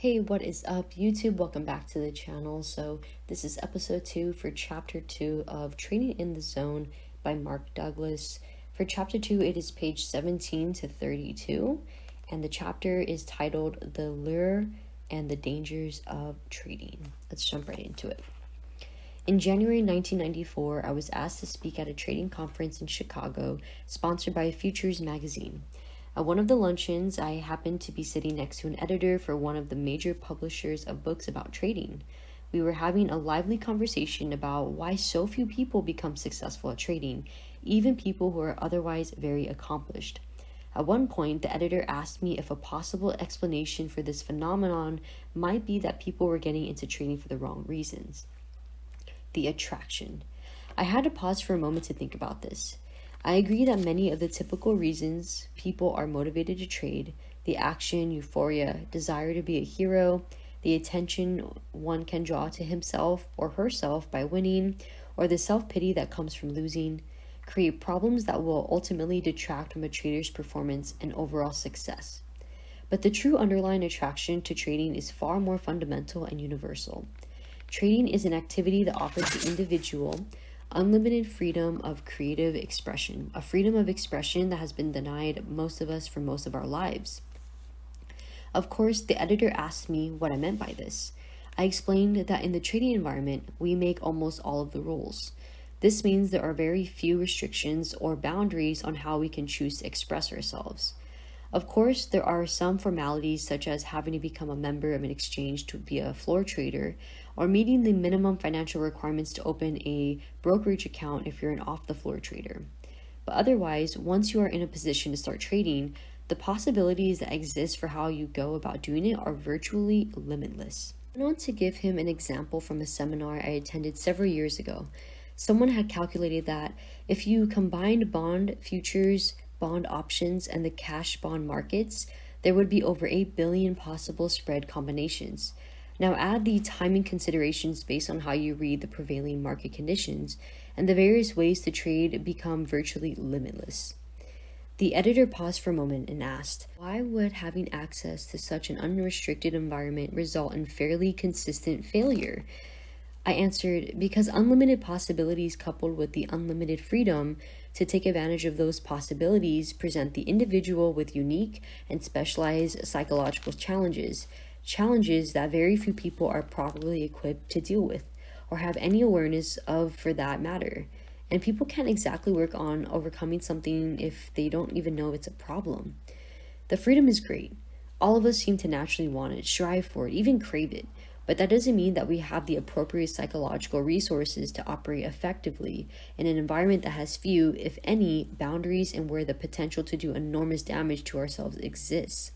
Hey, what is up, YouTube? Welcome back to the channel. So this is episode 2 for chapter 2 of Trading in the Zone by Mark Douglas. For chapter 2, it is page 17 to 32, and the chapter is titled The Lure and the Dangers of Trading. Let's jump right into it. In January 1994, I was asked to speak at a trading conference in Chicago, sponsored by Futures magazine. At one of the luncheons, I happened to be sitting next to an editor for one of the major publishers of books about trading. We were having a lively conversation about why so few people become successful at trading, even people who are otherwise very accomplished. At one point, the editor asked me if a possible explanation for this phenomenon might be that people were getting into trading for the wrong reasons. The attraction. I had to pause for a moment to think about this. I agree that many of the typical reasons people are motivated to trade, the action, euphoria, desire to be a hero, the attention one can draw to himself or herself by winning, or the self-pity that comes from losing, create problems that will ultimately detract from a trader's performance and overall success. But the true underlying attraction to trading is far more fundamental and universal. Trading is an activity that offers the individual unlimited freedom of creative expression, a freedom of expression that has been denied most of us for most of our lives. Of course, the editor asked me what I meant by this. I explained that in the trading environment, we make almost all of the rules. This means there are very few restrictions or boundaries on how we can choose to express ourselves. Of course, there are some formalities such as having to become a member of an exchange to be a floor trader, or meeting the minimum financial requirements to open a brokerage account if you're an off-the-floor trader. But otherwise, once you are in a position to start trading, the possibilities that exist for how you go about doing it are virtually limitless. I want to give him an example from a seminar I attended several years ago. Someone had calculated that if you combined bond futures, bond options, and the cash bond markets, there would be over 8 billion possible spread combinations. Now add the timing considerations based on how you read the prevailing market conditions, and the various ways to trade become virtually limitless. The editor paused for a moment and asked, why would having access to such an unrestricted environment result in fairly consistent failure? I answered, because unlimited possibilities coupled with the unlimited freedom to take advantage of those possibilities present the individual with unique and specialized psychological challenges that very few people are properly equipped to deal with or have any awareness of for that matter. And people can't exactly work on overcoming something if they don't even know it's a problem. The freedom is great. All of us seem to naturally want it, strive for it, even crave it. But that doesn't mean that we have the appropriate psychological resources to operate effectively in an environment that has few, if any, boundaries and where the potential to do enormous damage to ourselves exists.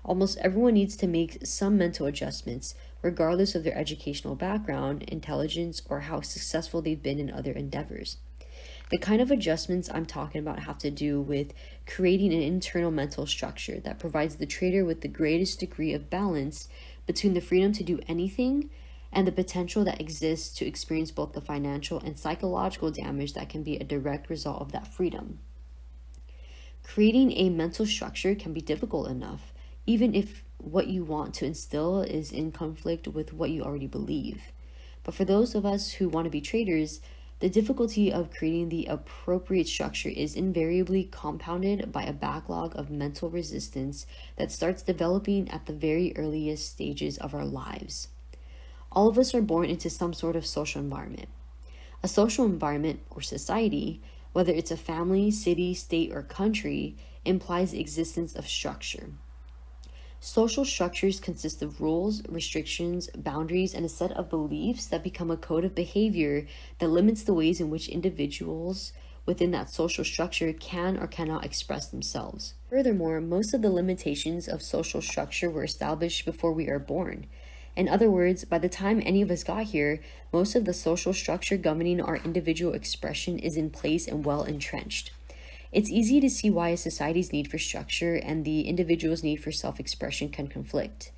Almost everyone needs to make some mental adjustments, regardless of their educational background, intelligence, or how successful they've been in other endeavors. The kind of adjustments I'm talking about have to do with creating an internal mental structure that provides the trader with the greatest degree of balance between the freedom to do anything and the potential that exists to experience both the financial and psychological damage that can be a direct result of that freedom. Creating a mental structure can be difficult enough, even if what you want to instill is in conflict with what you already believe. But for those of us who want to be traders, the difficulty of creating the appropriate structure is invariably compounded by a backlog of mental resistance that starts developing at the very earliest stages of our lives. All of us are born into some sort of social environment. A social environment or society, whether it's a family, city, state, or country, implies the existence of structure. Social structures consist of rules, restrictions, boundaries, and a set of beliefs that become a code of behavior that limits the ways in which individuals within that social structure can or cannot express themselves. Furthermore, most of the limitations of social structure were established before we are born. In other words, by the time any of us got here, most of the social structure governing our individual expression is in place and well entrenched. It's easy to see why a society's need for structure and the individual's need for self-expression can conflict.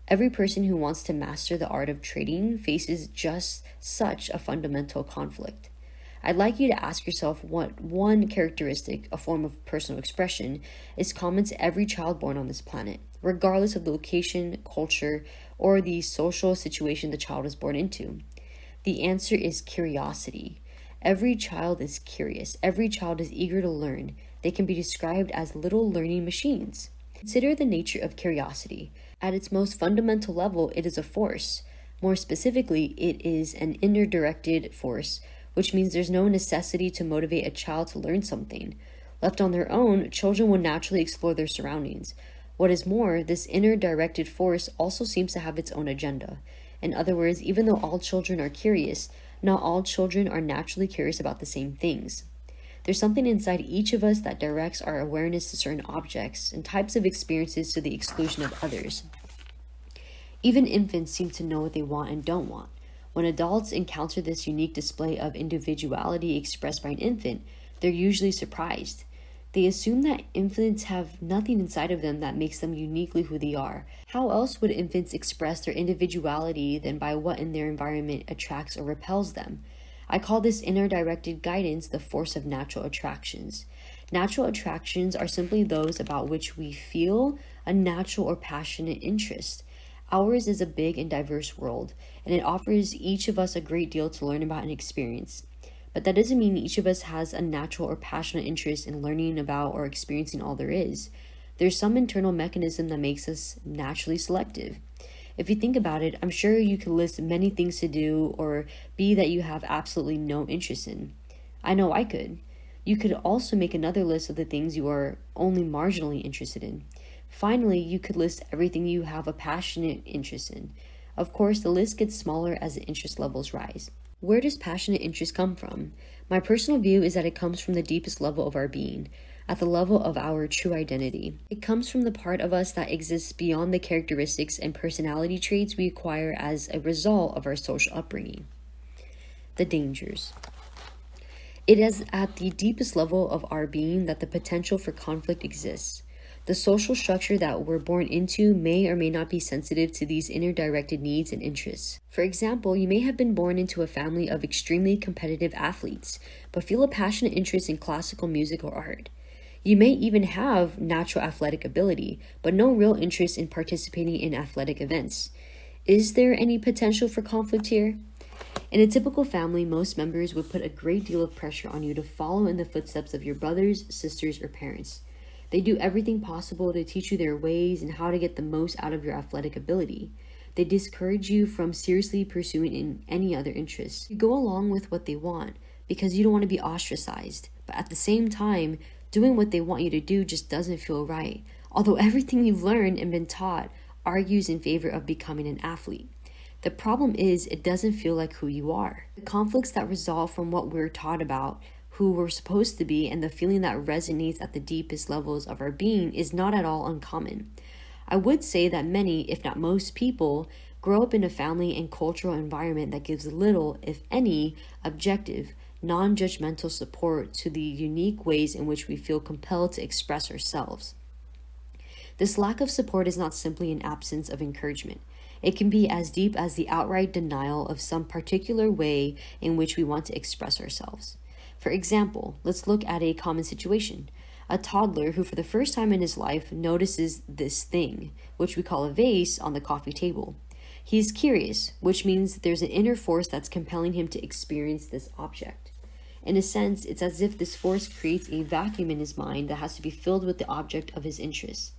Every person who wants to master the art of trading faces just such a fundamental conflict. I'd like you to ask yourself what one characteristic, a form of personal expression, is common to every child born on this planet, regardless of the location, culture, or the social situation the child is born into. The answer is curiosity. Every child is curious. Every child is eager to learn. They can be described as little learning machines. Consider the nature of curiosity. At its most fundamental level, it is a force. More specifically, it is an inner directed force, which means there's no necessity to motivate a child to learn something. Left on their own, children will naturally explore their surroundings. What is more, this inner directed force also seems to have its own agenda. In other words, even though all children are curious, not all children are naturally curious about the same things. There's something inside each of us that directs our awareness to certain objects and types of experiences to the exclusion of others. Even infants seem to know what they want and don't want. When adults encounter this unique display of individuality expressed by an infant, they're usually surprised. They assume that infants have nothing inside of them that makes them uniquely who they are. How else would infants express their individuality than by what in their environment attracts or repels them? I call this inner directed guidance the force of natural attractions. Natural attractions are simply those about which we feel a natural or passionate interest. Ours is a big and diverse world, and it offers each of us a great deal to learn about and experience. But that doesn't mean each of us has a natural or passionate interest in learning about or experiencing all there is. There's some internal mechanism that makes us naturally selective. If you think about it, I'm sure you could list many things to do or be that you have absolutely no interest in. I know I could. You could also make another list of the things you are only marginally interested in. Finally, you could list everything you have a passionate interest in. Of course, the list gets smaller as the interest levels rise. Where does passionate interest come from? My personal view is that it comes from the deepest level of our being, at the level of our true identity. It comes from the part of us that exists beyond the characteristics and personality traits we acquire as a result of our social upbringing. The dangers. It is at the deepest level of our being that the potential for conflict exists. The social structure that we're born into may or may not be sensitive to these inner directed needs and interests. For example, you may have been born into a family of extremely competitive athletes, but feel a passionate interest in classical music or art. You may even have natural athletic ability, but no real interest in participating in athletic events. Is there any potential for conflict here? In a typical family, most members would put a great deal of pressure on you to follow in the footsteps of your brothers, sisters, or parents. They do everything possible to teach you their ways and how to get the most out of your athletic ability. They discourage you from seriously pursuing any other interests. You go along with what they want because you don't want to be ostracized, but at the same time, doing what they want you to do just doesn't feel right. Although everything you've learned and been taught argues in favor of becoming an athlete. The problem is it doesn't feel like who you are. The conflicts that result from what we're taught about who we're supposed to be and the feeling that resonates at the deepest levels of our being is not at all uncommon. I would say that many, if not most people, grow up in a family and cultural environment that gives little, if any, objective, non-judgmental support to the unique ways in which we feel compelled to express ourselves. This lack of support is not simply an absence of encouragement. It can be as deep as the outright denial of some particular way in which we want to express ourselves. For example, let's look at a common situation. A toddler who for the first time in his life notices this thing, which we call a vase, on the coffee table. He is curious, which means there's an inner force that's compelling him to experience this object. In a sense, it's as if this force creates a vacuum in his mind that has to be filled with the object of his interest.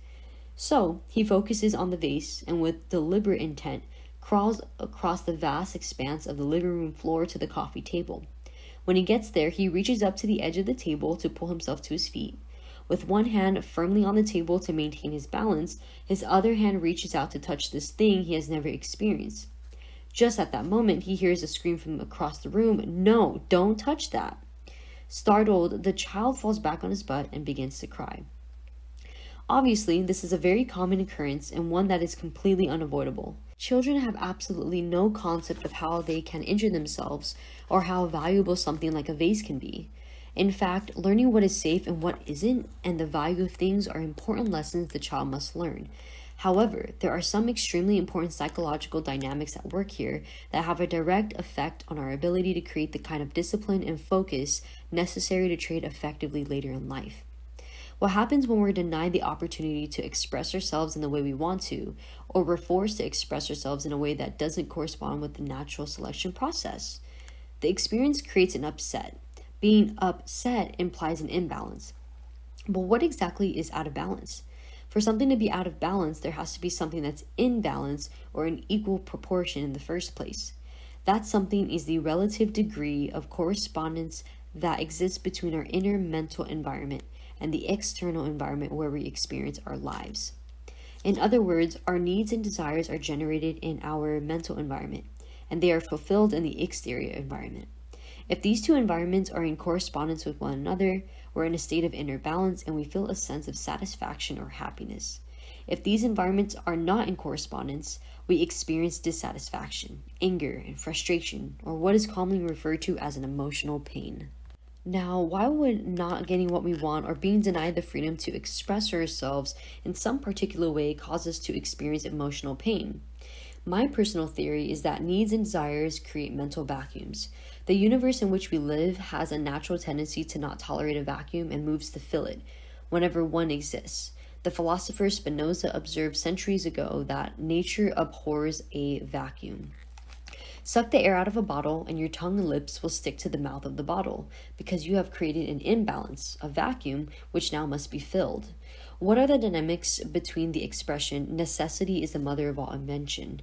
So, he focuses on the vase and with deliberate intent crawls across the vast expanse of the living room floor to the coffee table. When he gets there, he reaches up to the edge of the table to pull himself to his feet. With one hand firmly on the table to maintain his balance, his other hand reaches out to touch this thing he has never experienced. Just at that moment, he hears a scream from across the room, "No, don't touch that." Startled, the child falls back on his butt and begins to cry. Obviously, this is a very common occurrence and one that is completely unavoidable. Children have absolutely no concept of how they can injure themselves or how valuable something like a vase can be. In fact, learning what is safe and what isn't and the value of things are important lessons the child must learn. However, there are some extremely important psychological dynamics at work here that have a direct effect on our ability to create the kind of discipline and focus necessary to trade effectively later in life. What happens when we're denied the opportunity to express ourselves in the way we want to, or we're forced to express ourselves in a way that doesn't correspond with the natural selection process? The experience creates an upset. Being upset implies an imbalance. But what exactly is out of balance? For something to be out of balance, there has to be something that's in balance or in equal proportion in the first place. That something is the relative degree of correspondence that exists between our inner mental environment and the external environment where we experience our lives. In other words, our needs and desires are generated in our mental environment, and they are fulfilled in the exterior environment. If these two environments are in correspondence with one another, we're in a state of inner balance and we feel a sense of satisfaction or happiness. If these environments are not in correspondence, we experience dissatisfaction, anger, and frustration, or what is commonly referred to as an emotional pain. Now, why would not getting what we want or being denied the freedom to express ourselves in some particular way cause us to experience emotional pain? My personal theory is that needs and desires create mental vacuums. The universe in which we live has a natural tendency to not tolerate a vacuum and moves to fill it whenever one exists. The philosopher Spinoza observed centuries ago that nature abhors a vacuum. Suck the air out of a bottle and your tongue and lips will stick to the mouth of the bottle because you have created an imbalance, a vacuum, which now must be filled. What are the dynamics between the expression, necessity is the mother of all invention?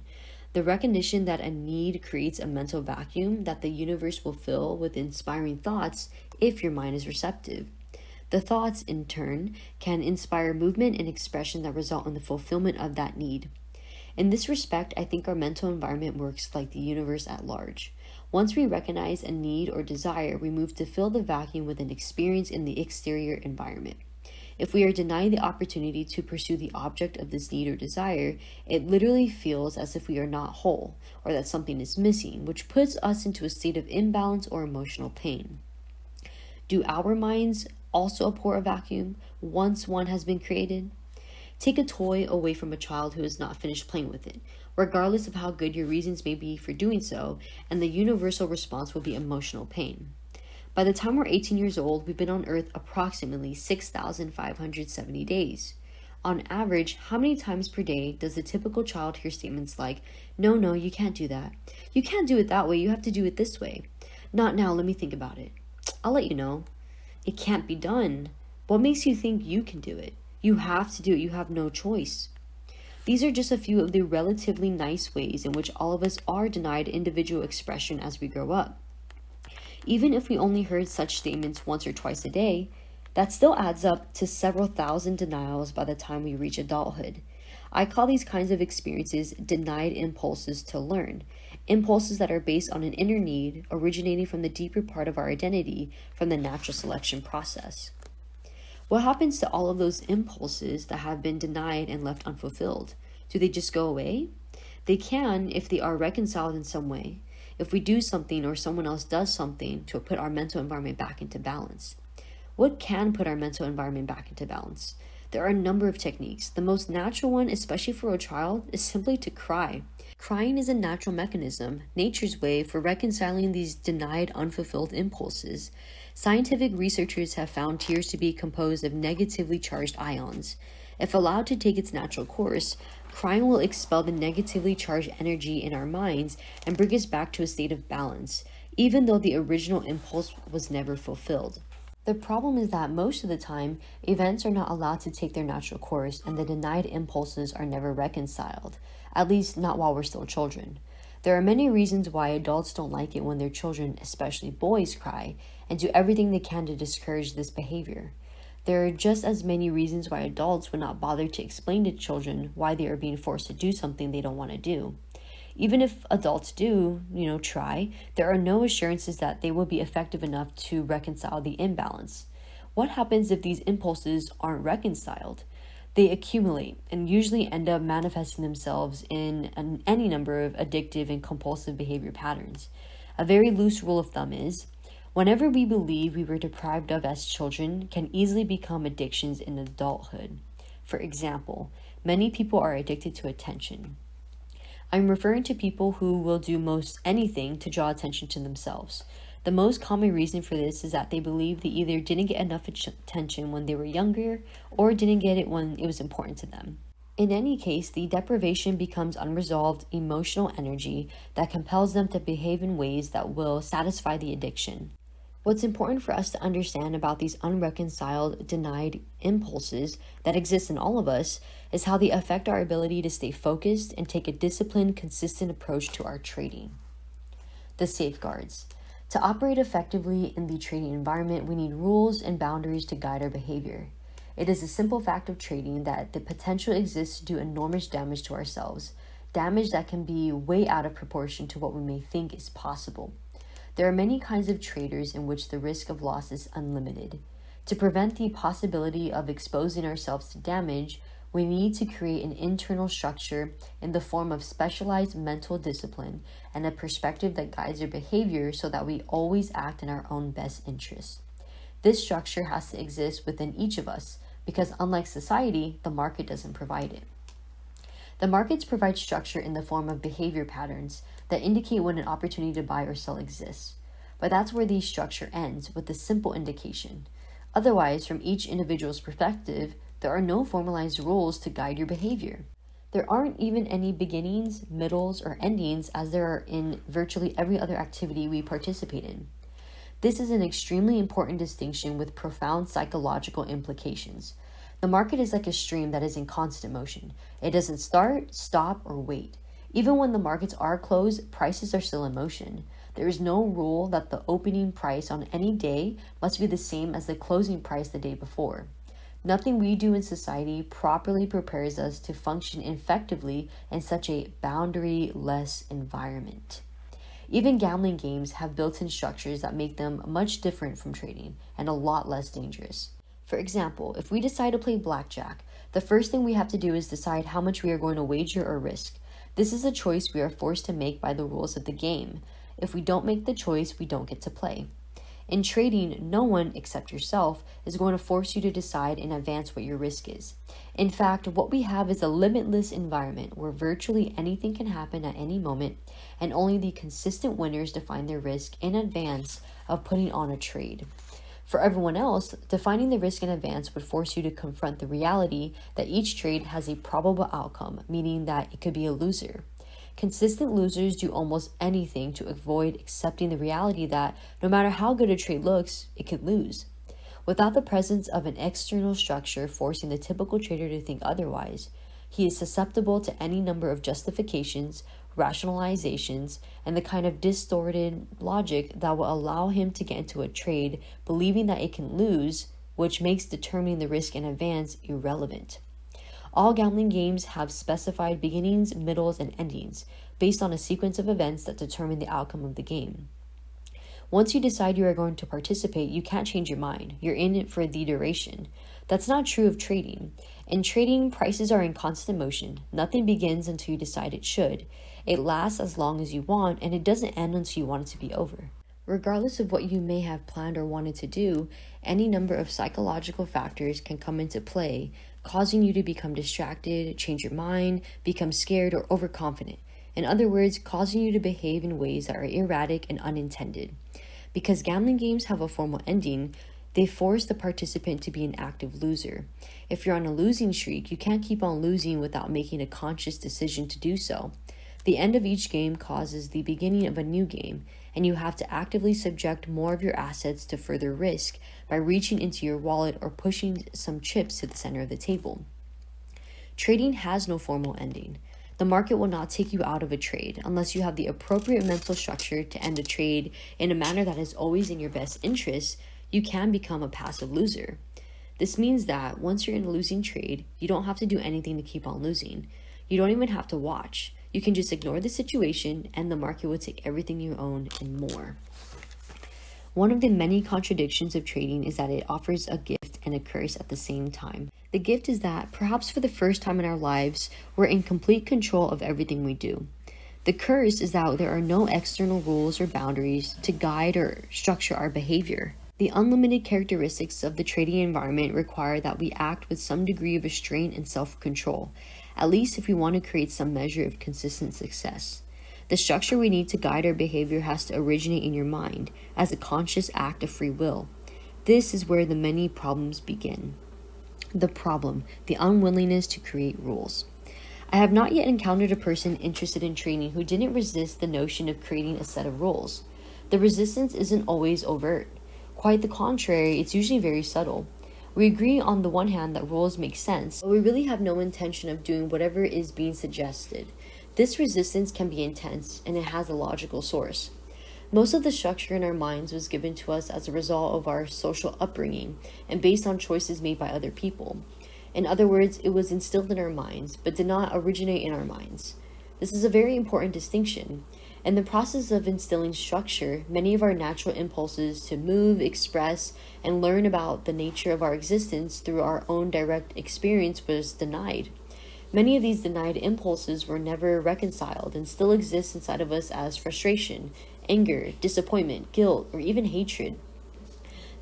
The recognition that a need creates a mental vacuum that the universe will fill with inspiring thoughts if your mind is receptive. The thoughts, in turn, can inspire movement and expression that result in the fulfillment of that need. In this respect, I think our mental environment works like the universe at large. Once we recognize a need or desire, we move to fill the vacuum with an experience in the exterior environment. If we are denied the opportunity to pursue the object of this need or desire, it literally feels as if we are not whole or that something is missing, which puts us into a state of imbalance or emotional pain. Do our minds also abhor a vacuum once one has been created? Take a toy away from a child who has not finished playing with it, regardless of how good your reasons may be for doing so, and the universal response will be emotional pain. By the time we're 18 years old, we've been on Earth approximately 6,570 days. On average, how many times per day does the typical child hear statements like, no, you can't do that. You can't do it that way, you have to do it this way. Not now, let me think about it. I'll let you know. It can't be done. What makes you think you can do it? You have to do it, you have no choice. These are just a few of the relatively nice ways in which all of us are denied individual expression as we grow up. Even if we only heard such statements once or twice a day, that still adds up to several thousand denials by the time we reach adulthood. I call these kinds of experiences denied impulses to learn, impulses that are based on an inner need originating from the deeper part of our identity from the natural selection process. What happens to all of those impulses that have been denied and left unfulfilled? Do they just go away? They can if they are reconciled in some way. If we do something or someone else does something to put our mental environment back into balance. What can put our mental environment back into balance? There are a number of techniques. The most natural one, especially for a child, is simply to cry. Crying is a natural mechanism, nature's way for reconciling these denied, unfulfilled impulses. Scientific researchers have found tears to be composed of negatively charged ions. If allowed to take its natural course, crying will expel the negatively charged energy in our minds and bring us back to a state of balance, even though the original impulse was never fulfilled. The problem is that most of the time, events are not allowed to take their natural course and the denied impulses are never reconciled, at least not while we're still children. There are many reasons why adults don't like it when their children, especially boys, cry, and do everything they can to discourage this behavior. There are just as many reasons why adults would not bother to explain to children why they are being forced to do something they don't want to do. Even if adults do, try, there are no assurances that they will be effective enough to reconcile the imbalance. What happens if these impulses aren't reconciled? They accumulate and usually end up manifesting themselves in any number of addictive and compulsive behavior patterns. A very loose rule of thumb is, whenever we believe we were deprived of as children can easily become addictions in adulthood. For example, many people are addicted to attention. I'm referring to people who will do most anything to draw attention to themselves. The most common reason for this is that they believe they either didn't get enough attention when they were younger or didn't get it when it was important to them. In any case, the deprivation becomes unresolved emotional energy that compels them to behave in ways that will satisfy the addiction. What's important for us to understand about these unreconciled, denied impulses that exist in all of us is how they affect our ability to stay focused and take a disciplined, consistent approach to our trading. The safeguards. To operate effectively in the trading environment, we need rules and boundaries to guide our behavior. It is a simple fact of trading that the potential exists to do enormous damage to ourselves, damage that can be way out of proportion to what we may think is possible. There are many kinds of traders in which the risk of loss is unlimited. To prevent the possibility of exposing ourselves to damage, we need to create an internal structure in the form of specialized mental discipline and a perspective that guides our behavior so that we always act in our own best interests. This structure has to exist within each of us because, unlike society, the market doesn't provide it. The markets provide structure in the form of behavior patterns that indicate when an opportunity to buy or sell exists. But that's where the structure ends, with a simple indication. Otherwise, from each individual's perspective, there are no formalized rules to guide your behavior. There aren't even any beginnings, middles, or endings as there are in virtually every other activity we participate in. This is an extremely important distinction with profound psychological implications. The market is like a stream that is in constant motion. It doesn't start, stop, or wait. Even when the markets are closed, prices are still in motion. There is no rule that the opening price on any day must be the same as the closing price the day before. Nothing we do in society properly prepares us to function effectively in such a boundary-less environment. Even gambling games have built-in structures that make them much different from trading and a lot less dangerous. For example, if we decide to play blackjack, the first thing we have to do is decide how much we are going to wager or risk. This is a choice we are forced to make by the rules of the game. If we don't make the choice, we don't get to play. In trading, no one, except yourself, is going to force you to decide in advance what your risk is. In fact, what we have is a limitless environment where virtually anything can happen at any moment, and only the consistent winners define their risk in advance of putting on a trade. For everyone else, defining the risk in advance would force you to confront the reality that each trade has a probable outcome, meaning that it could be a loser. Consistent losers do almost anything to avoid accepting the reality that no matter how good a trade looks, it could lose. Without the presence of an external structure forcing the typical trader to think otherwise, he is susceptible to any number of justifications, rationalizations, and the kind of distorted logic that will allow him to get into a trade believing that it can lose, which makes determining the risk in advance irrelevant. All gambling games have specified beginnings, middles, and endings based on a sequence of events that determine the outcome of the game. Once you decide you are going to participate, you can't change your mind. You're in it for the duration. That's not true of trading. In trading, prices are in constant motion. Nothing begins until you decide it should. It lasts as long as you want, and it doesn't end until you want it to be over. Regardless of what you may have planned or wanted to do, any number of psychological factors can come into play, causing you to become distracted, change your mind, become scared, or overconfident. In other words, causing you to behave in ways that are erratic and unintended. Because gambling games have a formal ending, they force the participant to be an active loser. If you're on a losing streak, you can't keep on losing without making a conscious decision to do so. The end of each game causes the beginning of a new game, and you have to actively subject more of your assets to further risk by reaching into your wallet or pushing some chips to the center of the table. Trading has no formal ending. The market will not take you out of a trade unless you have the appropriate mental structure to end a trade in a manner that is always in your best interest. You can become a passive loser. This means that once you're in a losing trade, you don't have to do anything to keep on losing. You don't even have to watch. You can just ignore the situation and the market will take everything you own and more. One of the many contradictions of trading is that it offers a gift and a curse at the same time. The gift is that, perhaps for the first time in our lives, we're in complete control of everything we do. The curse is that there are no external rules or boundaries to guide or structure our behavior. The unlimited characteristics of the trading environment require that we act with some degree of restraint and self-control, at least if we want to create some measure of consistent success. The structure we need to guide our behavior has to originate in your mind as a conscious act of free will. This is where the many problems begin. The problem, the unwillingness to create rules. I have not yet encountered a person interested in trading who didn't resist the notion of creating a set of rules. The resistance isn't always overt. Quite the contrary, it's usually very subtle. We agree on the one hand that rules make sense, but we really have no intention of doing whatever is being suggested. This resistance can be intense, and it has a logical source. Most of the structure in our minds was given to us as a result of our social upbringing and based on choices made by other people. In other words, it was instilled in our minds, but did not originate in our minds. This is a very important distinction. In the process of instilling structure, many of our natural impulses to move, express, and learn about the nature of our existence through our own direct experience was denied. Many of these denied impulses were never reconciled and still exist inside of us as frustration, anger, disappointment, guilt, or even hatred.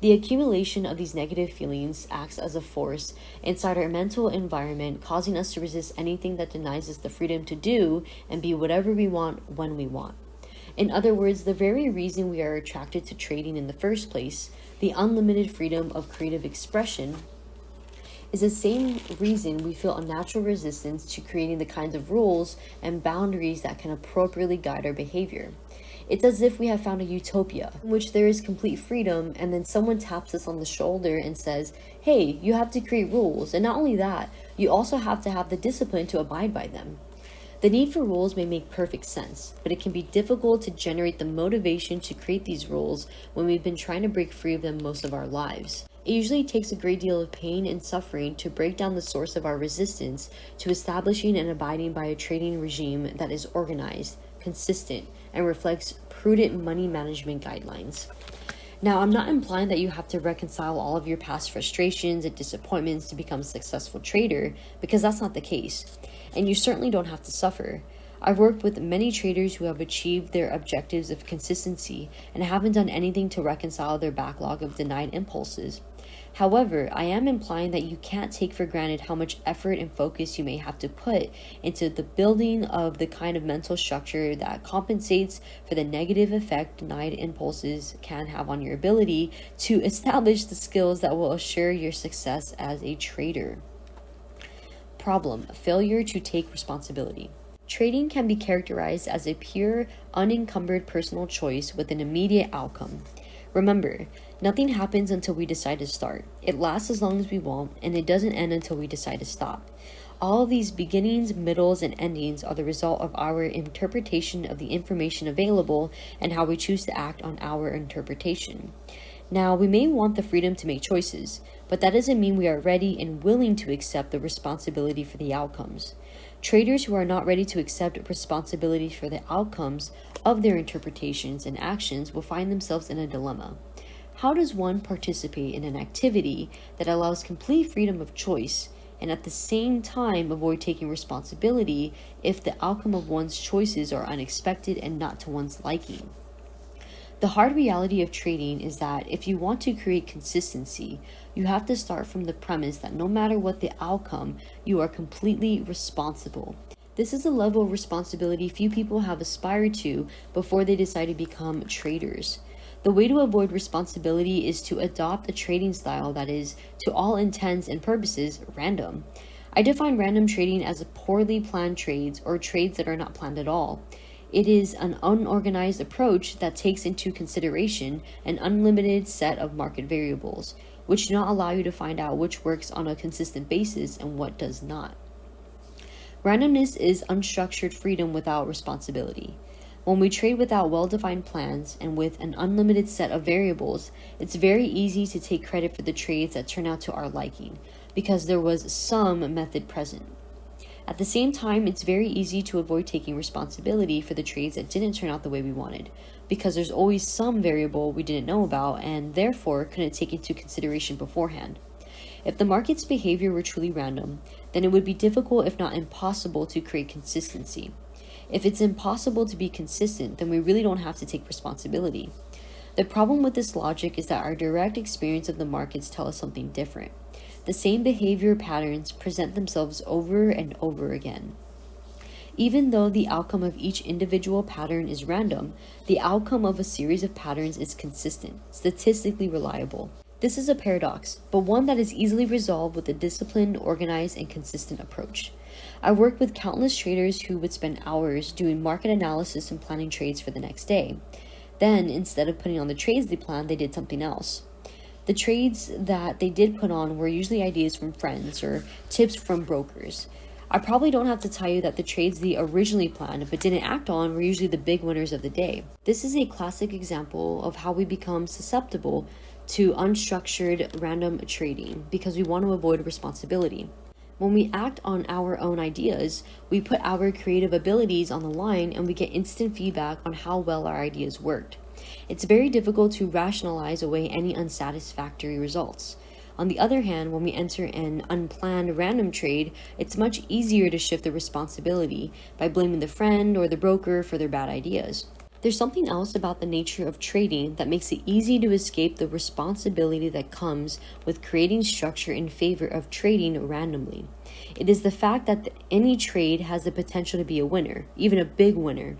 The accumulation of these negative feelings acts as a force inside our mental environment, causing us to resist anything that denies us the freedom to do and be whatever we want when we want. In other words, the very reason we are attracted to trading in the first place, the unlimited freedom of creative expression, is the same reason we feel a natural resistance to creating the kinds of rules and boundaries that can appropriately guide our behavior. It's as if we have found a utopia in which there is complete freedom, and then someone taps us on the shoulder and says, hey, you have to create rules, and not only that, you also have to have the discipline to abide by them. The need for rules may make perfect sense, but it can be difficult to generate the motivation to create these rules when we've been trying to break free of them most of our lives. It usually takes a great deal of pain and suffering to break down the source of our resistance to establishing and abiding by a trading regime that is organized, consistent, and reflects prudent money management guidelines. Now, I'm not implying that you have to reconcile all of your past frustrations and disappointments to become a successful trader, because that's not the case. And you certainly don't have to suffer. I've worked with many traders who have achieved their objectives of consistency and haven't done anything to reconcile their backlog of denied impulses. However, I am implying that you can't take for granted how much effort and focus you may have to put into the building of the kind of mental structure that compensates for the negative effect denied impulses can have on your ability to establish the skills that will assure your success as a trader. Problem: failure to take responsibility. Trading can be characterized as a pure, unencumbered personal choice with an immediate outcome. Remember, nothing happens until we decide to start. It lasts as long as we want, and it doesn't end until we decide to stop. All of these beginnings, middles, and endings are the result of our interpretation of the information available and how we choose to act on our interpretation. Now, we may want the freedom to make choices, but that doesn't mean we are ready and willing to accept the responsibility for the outcomes. Traders who are not ready to accept responsibility for the outcomes of their interpretations and actions will find themselves in a dilemma. How does one participate in an activity that allows complete freedom of choice and at the same time avoid taking responsibility if the outcome of one's choices are unexpected and not to one's liking? The hard reality of trading is that if you want to create consistency, you have to start from the premise that no matter what the outcome, you are completely responsible. This is a level of responsibility few people have aspired to before they decide to become traders. The way to avoid responsibility is to adopt a trading style that is, to all intents and purposes, random. I define random trading as poorly planned trades or trades that are not planned at all. It is an unorganized approach that takes into consideration an unlimited set of market variables, which do not allow you to find out which works on a consistent basis and what does not. Randomness is unstructured freedom without responsibility. When we trade without well-defined plans and with an unlimited set of variables, it's very easy to take credit for the trades that turn out to our liking, because there was some method present. At the same time, it's very easy to avoid taking responsibility for the trades that didn't turn out the way we wanted, because there's always some variable we didn't know about and therefore couldn't take into consideration beforehand. If the market's behavior were truly random, then it would be difficult, if not impossible, to create consistency. If it's impossible to be consistent, then we really don't have to take responsibility. The problem with this logic is that our direct experience of the markets tell us something different. The same behavior patterns present themselves over and over again. Even though the outcome of each individual pattern is random, the outcome of a series of patterns is consistent, statistically reliable. This is a paradox, but one that is easily resolved with a disciplined, organized, and consistent approach. I worked with countless traders who would spend hours doing market analysis and planning trades for the next day. Then, instead of putting on the trades they planned, they did something else. The trades that they did put on were usually ideas from friends or tips from brokers. I probably don't have to tell you that the trades they originally planned but didn't act on were usually the big winners of the day. This is a classic example of how we become susceptible to unstructured random trading because we want to avoid responsibility. When we act on our own ideas, we put our creative abilities on the line and we get instant feedback on how well our ideas worked. It's very difficult to rationalize away any unsatisfactory results. On the other hand, when we enter an unplanned random trade, it's much easier to shift the responsibility by blaming the friend or the broker for their bad ideas. There's something else about the nature of trading that makes it easy to escape the responsibility that comes with creating structure in favor of trading randomly. It is the fact that any trade has the potential to be a winner, even a big winner.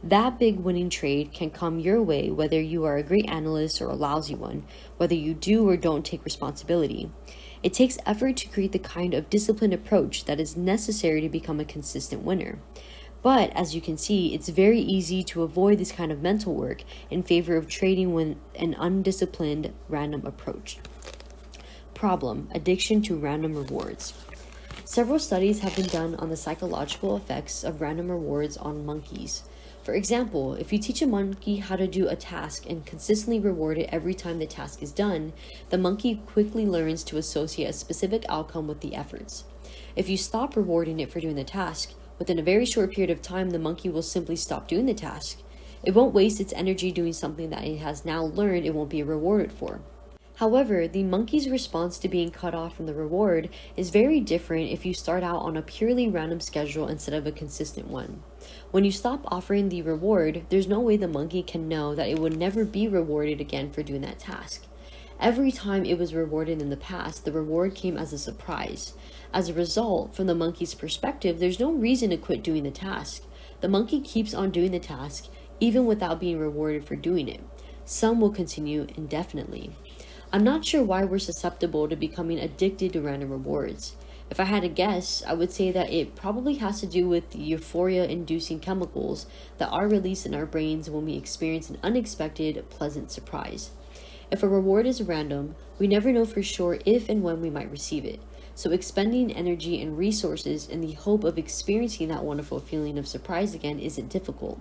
That big winning trade can come your way whether you are a great analyst or a lousy one, whether you do or don't take responsibility. It takes effort to create the kind of disciplined approach that is necessary to become a consistent winner. But as you can see, it's very easy to avoid this kind of mental work in favor of trading with an undisciplined, random approach. Problem: addiction to random rewards. Several studies have been done on the psychological effects of random rewards on monkeys. For example, if you teach a monkey how to do a task and consistently reward it every time the task is done, the monkey quickly learns to associate a specific outcome with the efforts. If you stop rewarding it for doing the task, within a very short period of time, the monkey will simply stop doing the task. It won't waste its energy doing something that it has now learned it won't be rewarded for. However, the monkey's response to being cut off from the reward is very different if you start out on a purely random schedule instead of a consistent one. When you stop offering the reward, there's no way the monkey can know that it would never be rewarded again for doing that task. Every time it was rewarded in the past, the reward came as a surprise. As a result, from the monkey's perspective, there's no reason to quit doing the task. The monkey keeps on doing the task, even without being rewarded for doing it. Some will continue indefinitely. I'm not sure why we're susceptible to becoming addicted to random rewards. If I had to guess, I would say that it probably has to do with the euphoria-inducing chemicals that are released in our brains when we experience an unexpected, pleasant surprise. If a reward is random, we never know for sure if and when we might receive it. So expending energy and resources in the hope of experiencing that wonderful feeling of surprise again isn't difficult.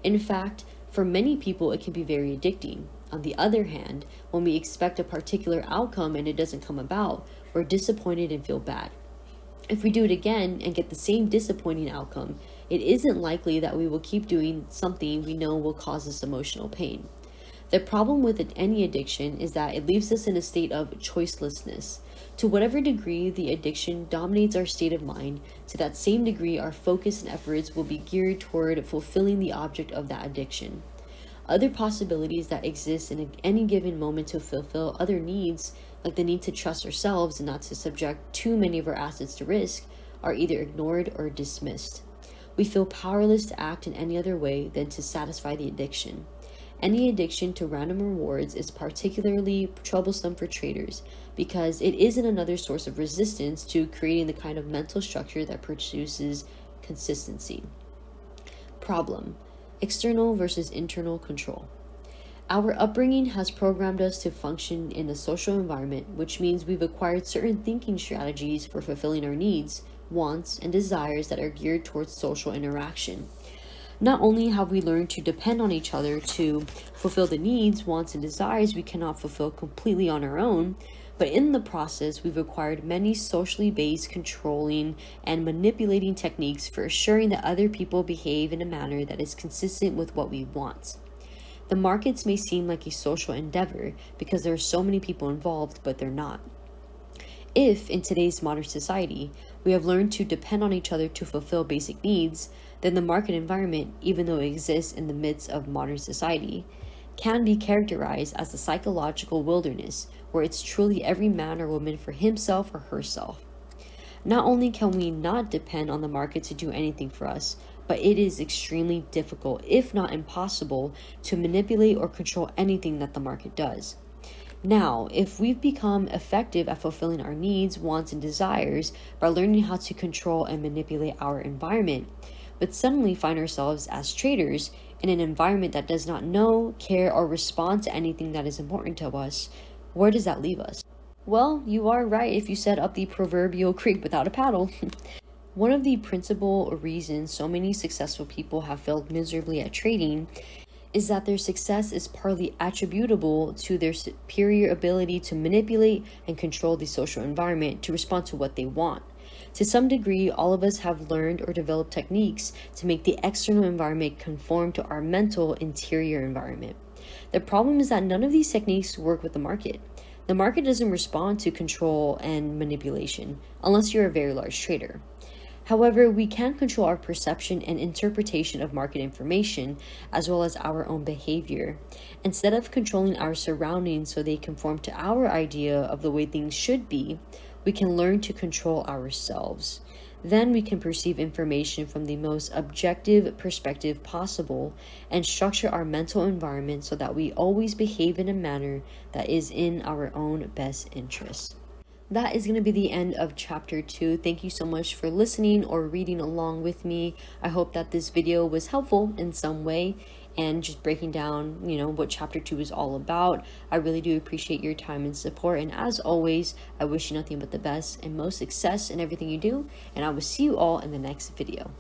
In fact, for many people, it can be very addicting. On the other hand, when we expect a particular outcome and it doesn't come about, we're disappointed and feel bad. If we do it again and get the same disappointing outcome, it isn't likely that we will keep doing something we know will cause us emotional pain. The problem with any addiction is that it leaves us in a state of choicelessness. To whatever degree the addiction dominates our state of mind, to that same degree our focus and efforts will be geared toward fulfilling the object of that addiction. Other possibilities that exist in any given moment to fulfill other needs, like the need to trust ourselves and not to subject too many of our assets to risk, are either ignored or dismissed. We feel powerless to act in any other way than to satisfy the addiction. Any addiction to random rewards is particularly troublesome for traders because it isn't another source of resistance to creating the kind of mental structure that produces consistency. Problem: external versus internal control. Our upbringing has programmed us to function in a social environment, which means we've acquired certain thinking strategies for fulfilling our needs, wants, and desires that are geared towards social interaction. Not only have we learned to depend on each other to fulfill the needs, wants, and desires we cannot fulfill completely on our own, but in the process, we've acquired many socially based controlling and manipulating techniques for assuring that other people behave in a manner that is consistent with what we want. The markets may seem like a social endeavor because there are so many people involved, but they're not. If, in today's modern society, we have learned to depend on each other to fulfill basic needs, then the market environment, even though it exists in the midst of modern society, can be characterized as the psychological wilderness, where it's truly every man or woman for himself or herself. Not only can we not depend on the market to do anything for us, but it is extremely difficult, if not impossible, to manipulate or control anything that the market does. Now, if we've become effective at fulfilling our needs, wants, and desires by learning how to control and manipulate our environment, but suddenly find ourselves as traders in an environment that does not know, care, or respond to anything that is important to us, where does that leave us? Well, you are right if you set up the proverbial creek without a paddle. One of the principal reasons so many successful people have failed miserably at trading is that their success is partly attributable to their superior ability to manipulate and control the social environment to respond to what they want. To some degree, all of us have learned or developed techniques to make the external environment conform to our mental interior environment. The problem is that none of these techniques work with the market. The market doesn't respond to control and manipulation unless you're a very large trader. However, we can control our perception and interpretation of market information as well as our own behavior. Instead of controlling our surroundings so they conform to our idea of the way things should be, we can learn to control ourselves. Then we can perceive information from the most objective perspective possible and structure our mental environment so that we always behave in a manner that is in our own best interest. That is going to be the end of chapter 2. Thank you so much for listening or reading along with me. I hope that this video was helpful in some way and just breaking down, what chapter 2 is all about. I really do appreciate your time and support. And as always, I wish you nothing but the best and most success in everything you do. And I will see you all in the next video.